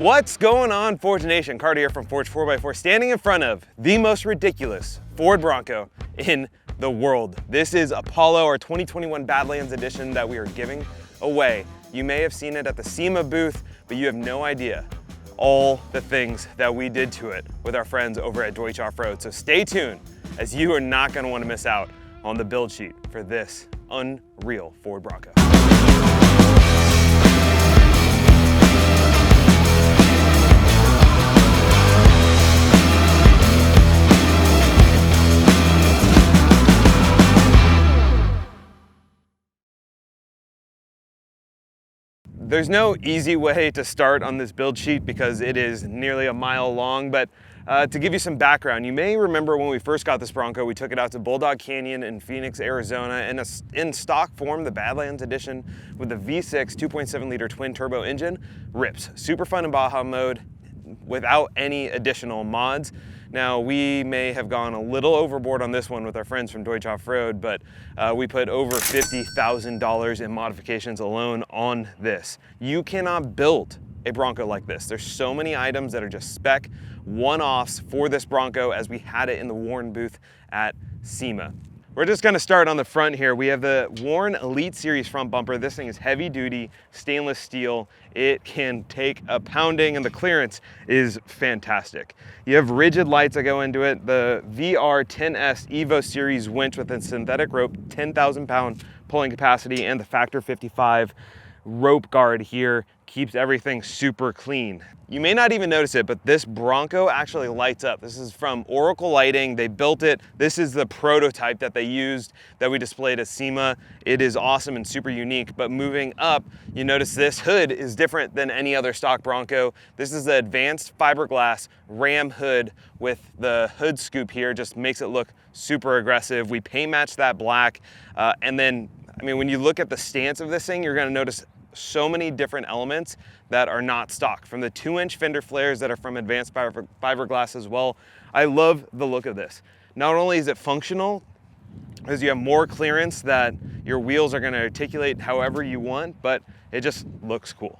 What's going on, Forge Nation? Carter here from Forged4x4, standing in front of the most ridiculous Ford Bronco in the world. This is Apollo, our 2021 Badlands edition that we are giving away. You may have seen it at the SEMA booth, but you have no idea all the things that we did to it with our friends over at Doetsch Offroad. So stay tuned, as you are not going to want to miss out on the build sheet for this unreal Ford Bronco. There's no easy way to start on this build sheet because it is nearly a mile long, but to give you some background, you may remember when we first got this Bronco, we took it out to Bulldog Canyon in Phoenix, Arizona, and in stock form, the Badlands edition with the V6 2.7 liter twin turbo engine rips. Super fun in Baja mode without any additional mods. Now, we may have gone a little overboard on this one with our friends from Doetsch Offroad, but we put over $50,000 in modifications alone on this. You cannot build a Bronco like this. There's so many items that are just spec one-offs for this Bronco as we had it in the Warren booth at SEMA. We're just gonna start on the front here. We have the Warren Elite Series front bumper. This thing is heavy duty, stainless steel. It can take a pounding and the clearance is fantastic. You have rigid lights that go into it. The VR10S Evo Series winch with a synthetic rope, 10,000 pound pulling capacity, and the Factor 55 rope guard here keeps everything super clean. You may not even notice it, but this Bronco actually lights up. This is from Oracle Lighting. They built it. This is the prototype that they used that we displayed at SEMA. It is awesome and super unique, but moving up, you notice this hood is different than any other stock Bronco. This is the advanced fiberglass ram hood with the hood scoop here, just makes it look super aggressive. We paint matched that black, and then, I mean, when you look at the stance of this thing, you're gonna notice so many different elements that are not stock, from the 2-inch fender flares that are from advanced fiberglass as well. I love the look of this. Not only is it functional, because you have more clearance that your wheels are going to articulate however you want, but it just looks cool.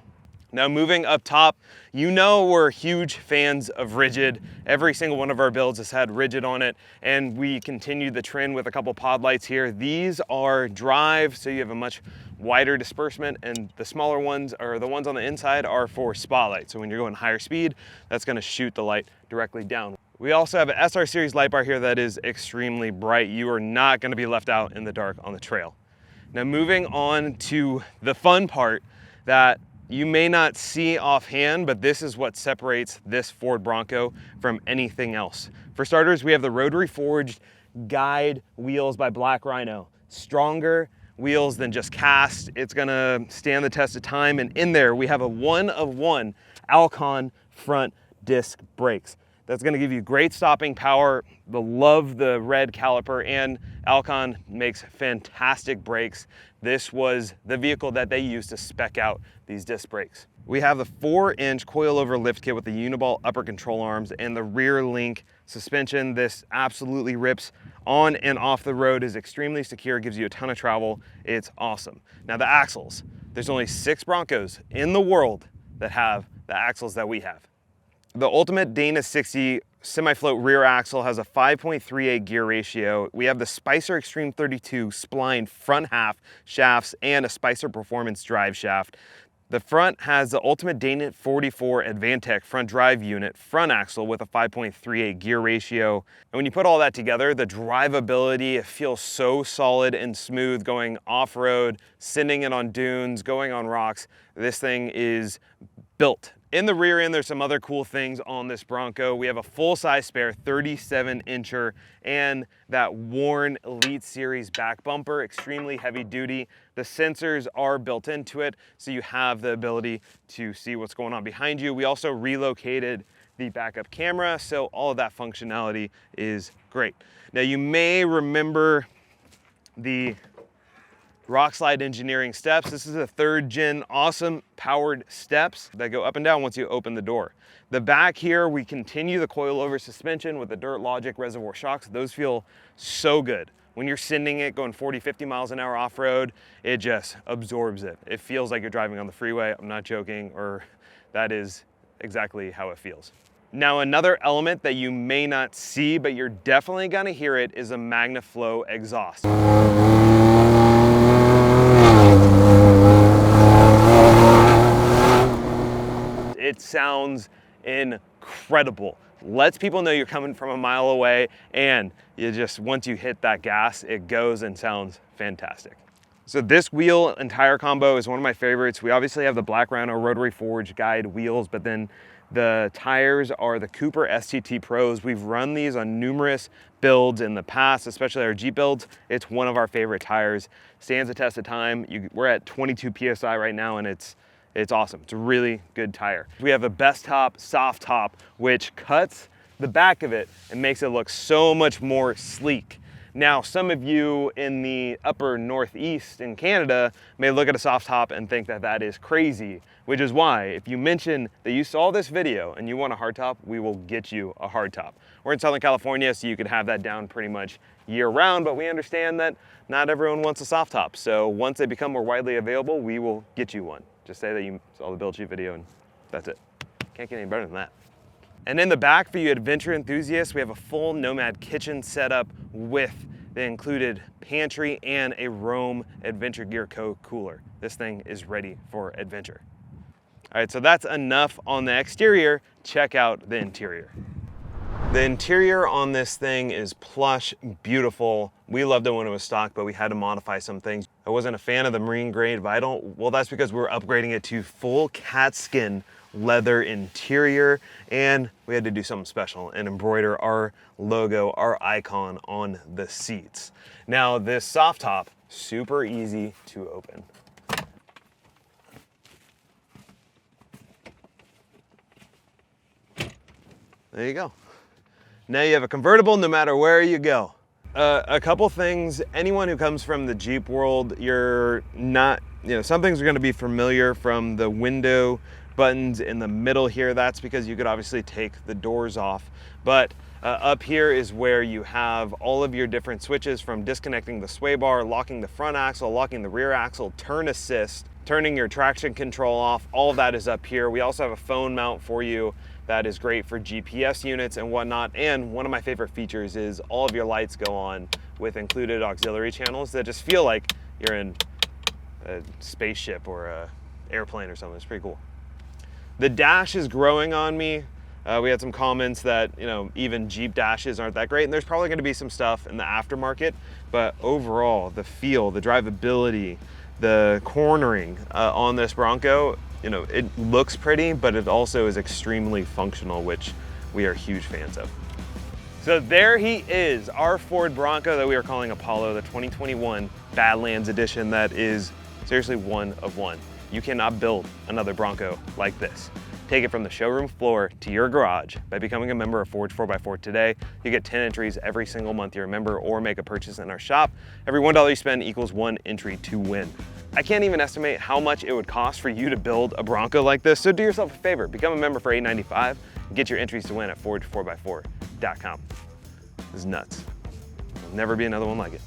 Now, moving up top, you know we're huge fans of rigid. Every single one of our builds has had rigid on it, and we continued the trend with a couple pod lights here. These are drive, so you have a much wider disbursement, and the smaller ones, or the ones on the inside, are for spotlight. So when you're going higher speed, that's gonna shoot the light directly down. We also have an SR Series light bar here that is extremely bright. You are not gonna be left out in the dark on the trail. Now, moving on to the fun part that you may not see offhand, but this is what separates this Ford Bronco from anything else. For starters, we have the rotary forged guide wheels by Black Rhino. Stronger wheels than just cast. It's gonna stand the test of time. And in there, we have a 1-of-1 Alcon front disc brakes. That's gonna give you great stopping power. Love the red caliper, and Alcon makes fantastic brakes. This was the vehicle that they used to spec out these disc brakes. We have the 4-inch coilover lift kit with the uniball upper control arms and the rear link suspension. This absolutely rips on and off the road, is extremely secure, gives you a ton of travel. It's awesome. Now, the axles, there's only 6 Broncos in the world that have the axles that we have. The Ultimate Dana 60 semi-float rear axle has a 5.38 gear ratio. We have the Spicer Extreme 32 spline front half shafts and a Spicer Performance drive shaft. The front has the Ultimate Dana 44 Advantech front drive unit front axle with a 5.38 gear ratio. And when you put all that together, the drivability, it feels so solid and smooth going off-road, sending it on dunes, going on rocks. This thing is built. In the rear end, there's some other cool things on this Bronco. We have a full-size spare 37-incher and that Warren Elite Series back bumper, extremely heavy duty. The sensors are built into it, so you have the ability to see what's going on behind you. We also relocated the backup camera, so all of that functionality is great. Now, you may remember the Rockslide Engineering steps. This is a 3rd gen awesome powered steps that go up and down once you open the door. The back here, we continue the coilover suspension with the Dirt Logic reservoir shocks. Those feel so good. When you're sending it going 40, 50 miles an hour off-road, it just absorbs it. It feels like you're driving on the freeway. I'm not joking, or that is exactly how it feels. Now, another element that you may not see, but you're definitely gonna hear it, is a MagnaFlow exhaust. It sounds incredible. Lets people know you're coming from a mile away, and once you hit that gas, it goes and sounds fantastic. So this wheel and tire combo is one of my favorites. We obviously have the Black Rhino rotary forged guide wheels, but then the tires are the Cooper STT Pros. We've run these on numerous builds in the past, especially our Jeep builds. It's one of our favorite tires. Stands the test of time. We're at 22 PSI right now, and it's awesome. It's a really good tire. We have a best top, soft top, which cuts the back of it and makes it look so much more sleek. Now, some of you in the upper northeast in Canada may look at a soft top and think that that is crazy, which is why if you mention that you saw this video and you want a hard top, we will get you a hard top. We're in Southern California, so you could have that down pretty much year round, but we understand that not everyone wants a soft top. So once they become more widely available, we will get you one. Just say that you saw the build sheet video and that's it. Can't get any better than that. And in the back, for you adventure enthusiasts, we have a full Nomad kitchen setup with the included pantry and a Roam Adventure Gear Co. cooler. This thing is ready for adventure. All right, so that's enough on the exterior. Check out the interior. The interior on this thing is plush, beautiful. We loved it when it was stock, but we had to modify some things. I wasn't a fan of the marine grade vinyl. Well, that's because we're upgrading it to full cat skin leather interior, and we had to do something special and embroider our logo, our icon on the seats. Now, this soft top, super easy to open. There you go. Now you have a convertible no matter where you go. A couple things, anyone who comes from the Jeep world, you're not, some things are gonna be familiar from the window buttons in the middle here. That's because you could obviously take the doors off. But up here is where you have all of your different switches, from disconnecting the sway bar, locking the front axle, locking the rear axle, turn assist, turning your traction control off. All of that is up here. We also have a phone mount for you that is great for GPS units and whatnot. And one of my favorite features is all of your lights go on with included auxiliary channels that just feel like you're in a spaceship or a airplane or something. It's pretty cool. The dash is growing on me. We had some comments that, even Jeep dashes aren't that great, and there's probably gonna be some stuff in the aftermarket, but overall, the feel, the drivability, the cornering on this Bronco, it looks pretty, but it also is extremely functional, which we are huge fans of. So there he is, our Ford Bronco that we are calling Apollo, the 2021 Badlands edition that is seriously one of one. You cannot build another Bronco like this. Take it from the showroom floor to your garage by becoming a member of Forged4x4 today. You get 10 entries every single month you're a member, or make a purchase in our shop. Every $1 you spend equals 1 entry to win. I can't even estimate how much it would cost for you to build a Bronco like this, so do yourself a favor. Become a member for $8.95 and get your entries to win at Forged4x4.com. This is nuts. There'll never be another one like it.